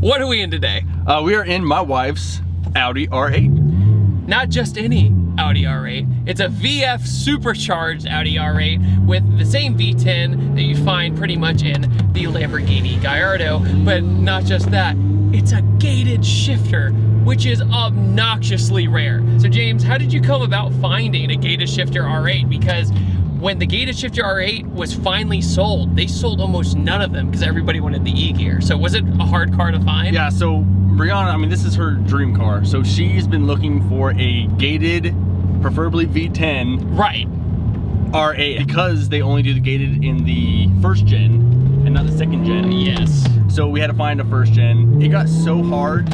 What are we in today? We are in my wife's Audi R8. Not just any Audi R8. It's a VF supercharged Audi R8 with the same V10 that you find pretty much in the Lamborghini Gallardo. But not just that, it's a gated shifter, which is obnoxiously rare. So James, how did you come about finding a gated shifter R8? Because when the gated shifter R8 was finally sold, they sold almost none of them because everybody wanted the E-gear. So was it a hard car to find? Yeah, so Brianna, I mean, this is her dream car. So she's been looking for a gated, preferably V10 Right. R8 because they only do the gated in the first gen and not the second gen. Yes. So we had to find a first gen. It got so hard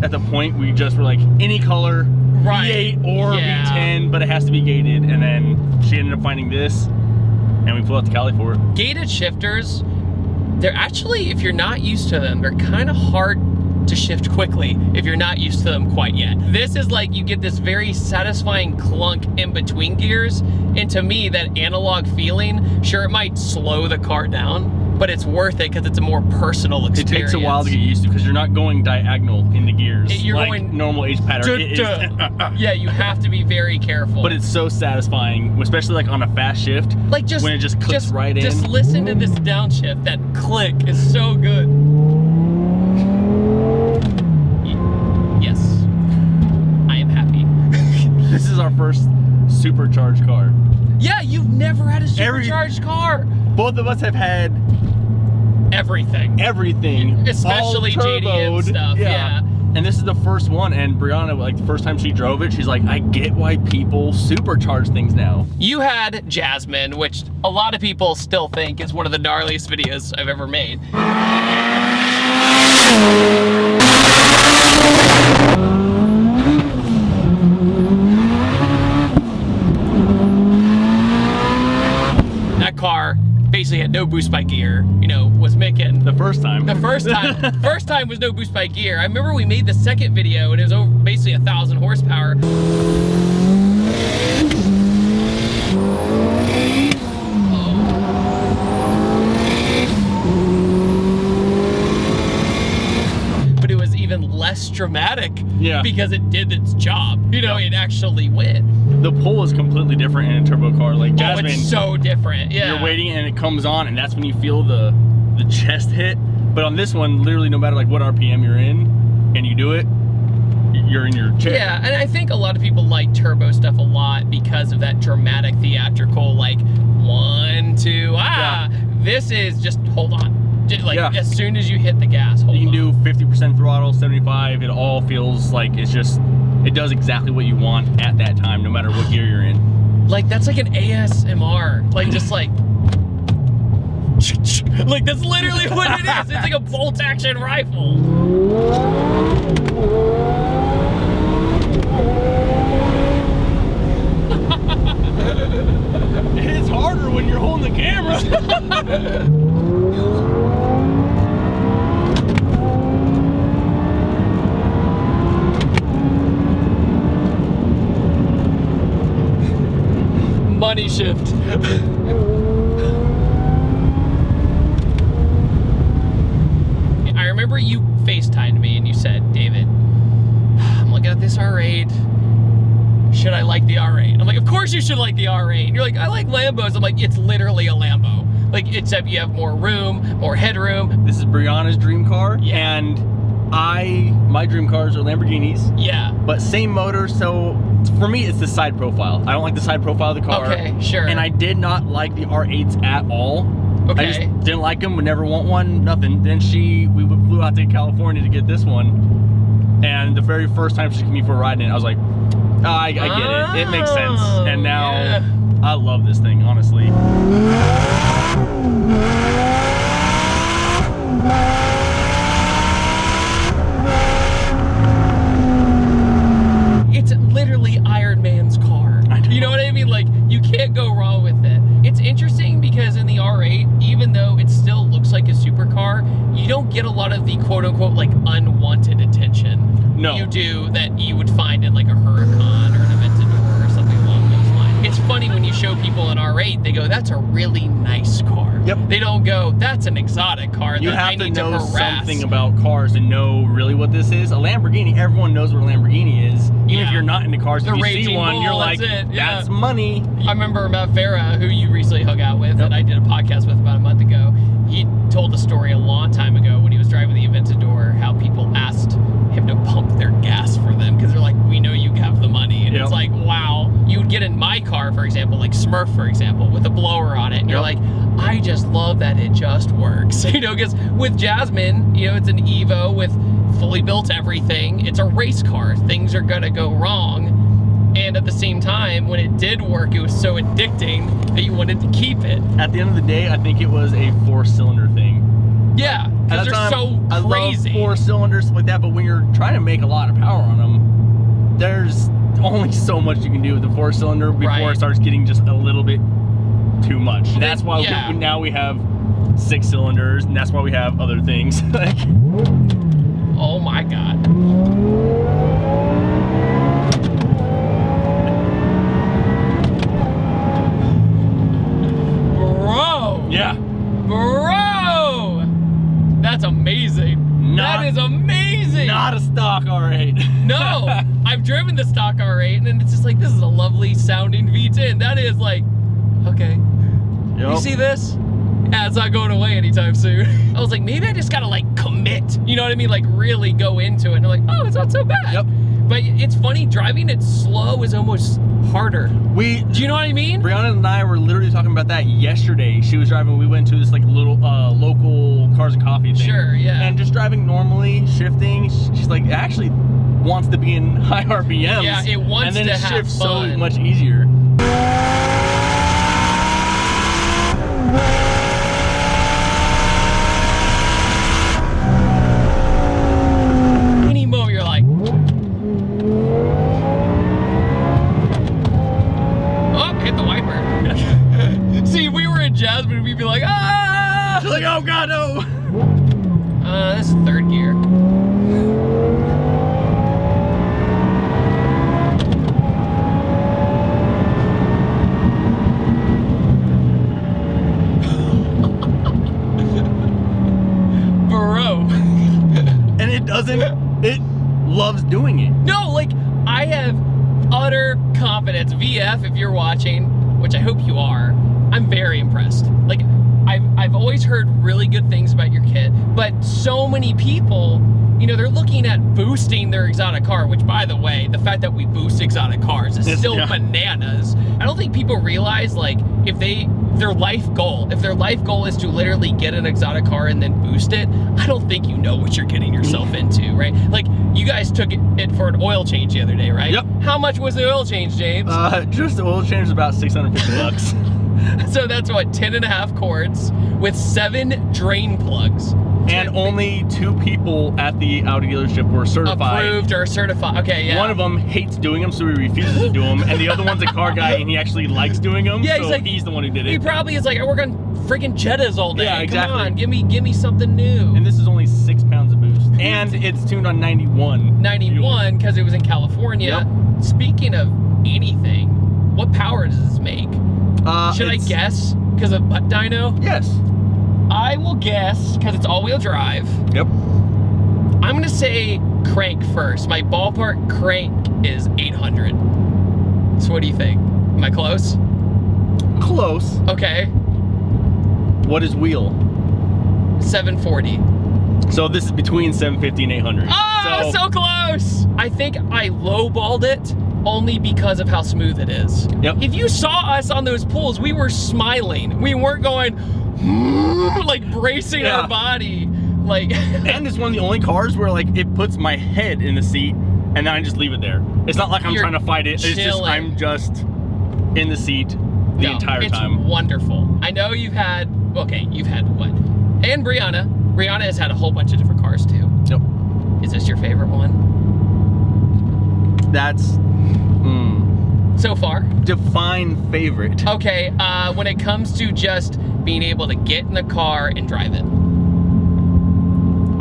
at the point we just were like, any color, Right. V8 or Yeah. V10, but it has to be gated. And then she ended up finding this, and we flew out to Cali for it. Gated shifters, they're actually, if you're not used to them, they're kind of hard to shift quickly if you're not used to them quite yet. This is like you get this very satisfying clunk in between gears, and to me, that analog feeling, sure, it might slow the car down, but it's worth it because it's a more personal experience. It takes a while to get used to because you're not going diagonal in the gears. You're like going normal H pattern. It is, yeah, you have to be very careful. but it's so satisfying, especially like on a fast shift. like just when it just clicks right in. Just listen to this downshift. That click is so good. Yes, I am happy. This is our first supercharged car. Yeah, you've never had a supercharged car. Both of us have had Everything. all Especially JDM turboed. stuff, yeah. And this is the first one, and Brianna, like the first time she drove it, she's like, I get why people supercharge things now. You had Jasmine, which a lot of people still think is one of the gnarliest videos I've ever made. That car basically had no boost by gear, you know, was making The first time. first time was no boost by gear. I remember we made the second video and it was over basically 1,000 horsepower. But it was even less dramatic because it did its job. You know, it actually went. The pull is completely different in a turbo car. Like Jasmine, it's so different. Yeah. you're waiting and it comes on, and that's when you feel the chest hit. But on this one, literally no matter like what RPM you're in, and you do it, you're in your chair. Yeah, and I think a lot of people like turbo stuff a lot because of that dramatic theatrical, like 1, 2, ah. Yeah. This is just hold on. Like as soon as you hit the gas, hold on. You can do 50% throttle, 75. It all feels like it does exactly what you want at that time, no matter what gear you're in. Like that's like an ASMR, like just like that's literally what it is. It's like a bolt action rifle. It's harder when you're holding the camera. Money shift. I remember you FaceTimed me and you said, David, I'm looking at this R8. Should I like the R8? I'm like, of course you should like the R8. And you're like, I like Lambos. I'm like, it's literally a Lambo. Like, except you have more room, more headroom. This is Brianna's dream car, Yeah. and my dream cars are Lamborghinis. Yeah. But same motor, so for me it's the side profile. I don't like the side profile of the car. Okay, sure. And I did not like the R8s at all. Okay. I just didn't like them, would never want one, nothing. Then we flew out to California to get this one, and the very first time she took me for a ride in it, I was like, oh, I get it. It makes sense. And now I love this thing, honestly. It's literally Iron Man's car. You know what I mean? Like, you can't go wrong with it. It's interesting because in the R8, even though it still looks like a supercar, you don't get a lot of the quote-unquote like unwanted attention. No. You do that you would find in like a Huracan or an Aventador or something along those lines. It's funny when you show people an R8, they go, that's a really nice car. car. Yep. They don't go, that's an exotic car You that I have to need to know harass. something about cars to know really what this is. A Lamborghini, everyone knows what a Lamborghini is. Even Yeah. if you're not into cars, The if you see raging one, bull, you're like, that's it, yeah. that's money. I remember Matt Farah, who you recently hung out with, that I did a podcast with about a month ago. He told a story a long time ago when he was driving the Aventador, how people asked him to pump their gas for them because they're like, we know you have the money. And Yep. it's like, wow. You would get in my car, for example, like Smurf, for example, with a blower on it. And you're Yep. like, I just love that it just works. You know, because with Jasmine, you know, it's an Evo with fully built everything. It's a race car. Things are going to go wrong. And at the same time, when it did work, it was so addicting that you wanted to keep it. At the end of the day, I think it was a 4-cylinder thing. Yeah, At because the they're time, so I crazy. love 4 cylinders, stuff like that, but when you're trying to make a lot of power on them, there's only so much you can do with the 4-cylinder before Right. it starts getting just a little bit too much. Well, That's why yeah. now we have 6 cylinders, and that's why we have other things. Like, Oh my God. Bro. yeah. Bro. That's amazing. Not- That is amazing. Not a stock R8. No, I've driven the stock R8 and then it's just like, this is a lovely sounding V10. That is like, okay. You Yep. see this? Yeah, it's not going away anytime soon. I was like, maybe I just gotta like commit. You know what I mean? Like really go into it. And I'm like, oh, it's not so bad. Yep. But it's funny, driving it slow is almost harder. Do you know what I mean? Brianna and I were literally talking about that yesterday. She was driving, we went to this like little local Cars and Coffee thing. Sure, yeah. And just driving normally, shifting, she's like, it actually wants to be in high RPMs. Yeah, it wants and then to it have shifts fun. so much easier. Any moment you're like, oh, hit the wiper. See, if we were in Jasmine, we'd be like, ah! She's like, oh God, no. This is third gear. Bro. And it doesn't, it loves doing it. No, like, I have utter confidence. VF, if you're watching, which I hope you are, I'm very impressed. Like, I've always heard really good things about your kit, but so many people, you know, they're looking at boosting their exotic car, which, by the way, the fact that we boost exotic cars is still yeah. bananas. I don't think people realize, like, if their life goal is to literally get an exotic car and then boost it, I don't think you know what you're getting yourself into, right? Like, you guys took it for an oil change the other day, right? Yep. How much was the oil change, James? Just the oil change is about $650. So that's what, 10.5 quarts with 7 drain plugs. And only 2 people at the Audi dealership were certified. Approved or certified. Okay, yeah. One of them hates doing them, so he refuses to do them, and the other one's a car guy, and he actually likes doing them. Yeah, so he's like- he's the one who did He it. probably is like, I work on freaking Jettas all day. Yeah, exactly. Come on, give me something new. And this is only 6 pounds of boost, and it's tuned on 91. 91 because it was in California. Yep. Speaking of anything, what power does this make? Should I It's- guess? Because of butt dyno? Yes. I will guess because it's all-wheel drive. Yep. I'm gonna say crank first. My ballpark crank is 800. So what do you think? Am I close? Close. Okay, What is wheel? 740. So this is between 750 and 800. Oh, so close! I think I lowballed it only because of how smooth it is. Yep. If you saw us on those pulls, we were smiling. We weren't going like bracing Yeah. our body. Like And it's one of the only cars where like it puts my head in the seat, and then I just leave it there. It's not like I'm You're trying to fight it. It's just chilling. I'm just in the seat the no, entire it's time. wonderful. I know you've had what? And Brianna. Brianna has had a whole bunch of different cars too. Nope. Is this your favorite one That's so far? define favorite. Okay, when it comes to just being able to get in the car and drive it.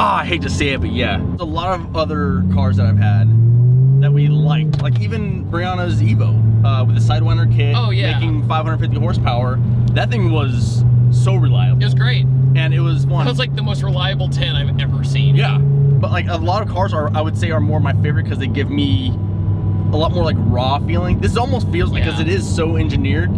I hate to say it, but yeah. There's a lot of other cars that I've had that we liked. Like even Brianna's Evo with the Sidewinder kit, Oh, yeah. making 550 horsepower. That thing was so reliable. It was great. And it was fun. It was like the most reliable 10 I've ever seen. Yeah, but like a lot of cars I would say are more my favorite because they give me a lot more like raw feeling. This almost feels like, because it is so engineered,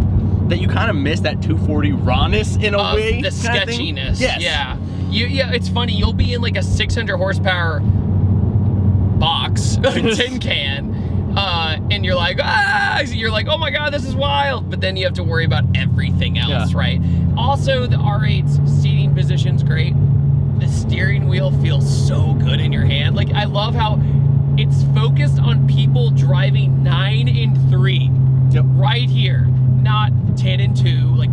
that you kind of miss that 240 rawness in a way. The sketchiness. Yes. Yeah. Yeah, it's funny. You'll be in like a 600 horsepower box, tin can, and you're like, oh my God, this is wild. But then you have to worry about everything else, right? Also, the R8's seating position's great. The steering wheel feels so good in your hand. Like, I love how it's focused on people driving 9 and 3 right here, not 10 and 2. Like,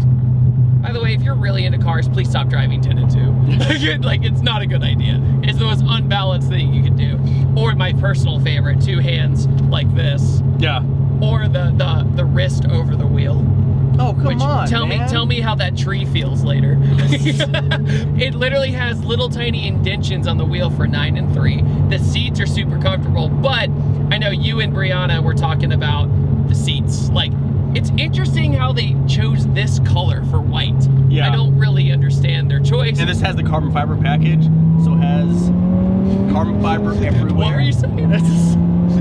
by the way, if you're really into cars, please stop driving 10 and 2. Like, it's not a good idea. It's the most unbalanced thing you can do. Or my personal favorite, 2 hands like this. Yeah. Or the wrist over the wheel. Oh, come on, Tell me how that tree feels later. It literally has little tiny indentions on the wheel for 9 and 3. The seats are super comfortable, but I know you and Brianna were talking about the seats. Like, it's interesting how they chose this color for white. Yeah. I don't really understand their choice. And this has the carbon fiber package, so it has carbon fiber everywhere. What were you saying?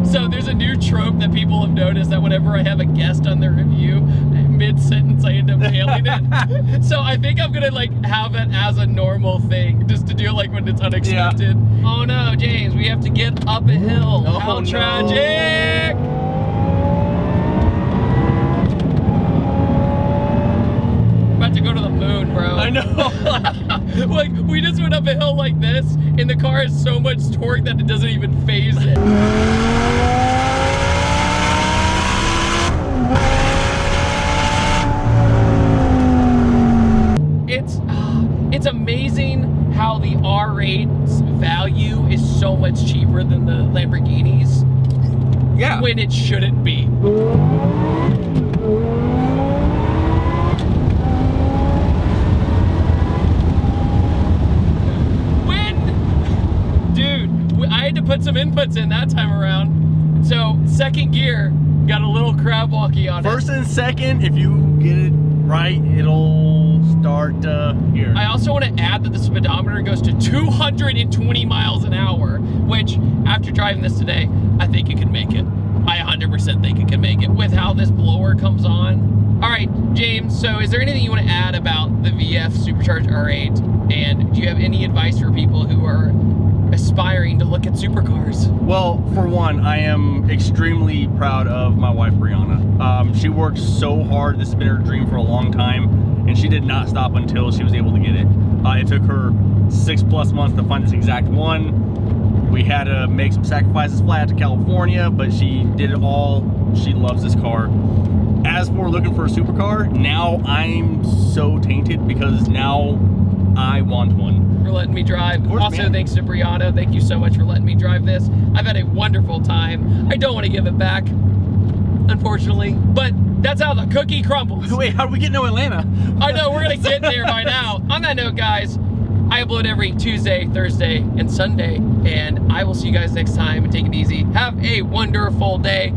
So there's a new trope that people have noticed, that whenever I have a guest on their review, mid-sentence I end up nailing it. So I think I'm gonna like have it as a normal thing, just to do like when it's unexpected. Yeah. Oh no, James, we have to get up a hill. Oh, how no. tragic! About to go to the moon, bro. I know. Like, we just went up a hill like this, and the car has so much torque that it doesn't even phase it. It's amazing how the R8's value is so much cheaper than the Lamborghinis. Yeah. When it shouldn't be. I had to put some inputs in that time around. So second gear got a little crab walkie on it. First and second, if you get it right, it'll start here. I also want to add that the speedometer goes to 220 miles an hour, which after driving this today, I think it could make it. I 100% think it can make it with how this blower comes on. All right, James, so is there anything you want to add about the VF Supercharged R8? And do you have any advice for people who are aspiring to look at supercars? Well, for one, I am extremely proud of my wife, Brianna. She worked so hard. This has been her dream for a long time, and she did not stop until she was able to get it. It took her 6+ months to find this exact one. We had to make some sacrifices, fly out to California, but she did it all. She loves this car. As for looking for a supercar, now I'm so tainted because now I want one. For letting me drive. Of course, also, man. thanks to Brianna. Thank you so much for letting me drive this. I've had a wonderful time. I don't want to give it back, unfortunately, but that's how the cookie crumbles. Wait, how do we get to Atlanta? I know, we're gonna get there by now. On that note, guys, I upload every Tuesday, Thursday, and Sunday, and I will see you guys next time, and take it easy. Have a wonderful day.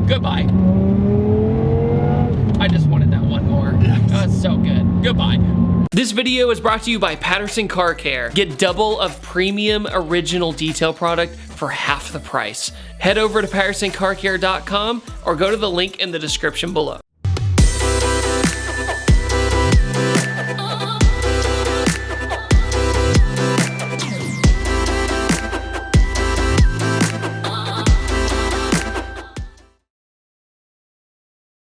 Goodbye. I just wanted that one more. That was so good. Goodbye. This video is brought to you by Patterson Car Care. Get double of premium original detail product for half the price. Head over to PattersonCarCare.com or go to the link in the description below.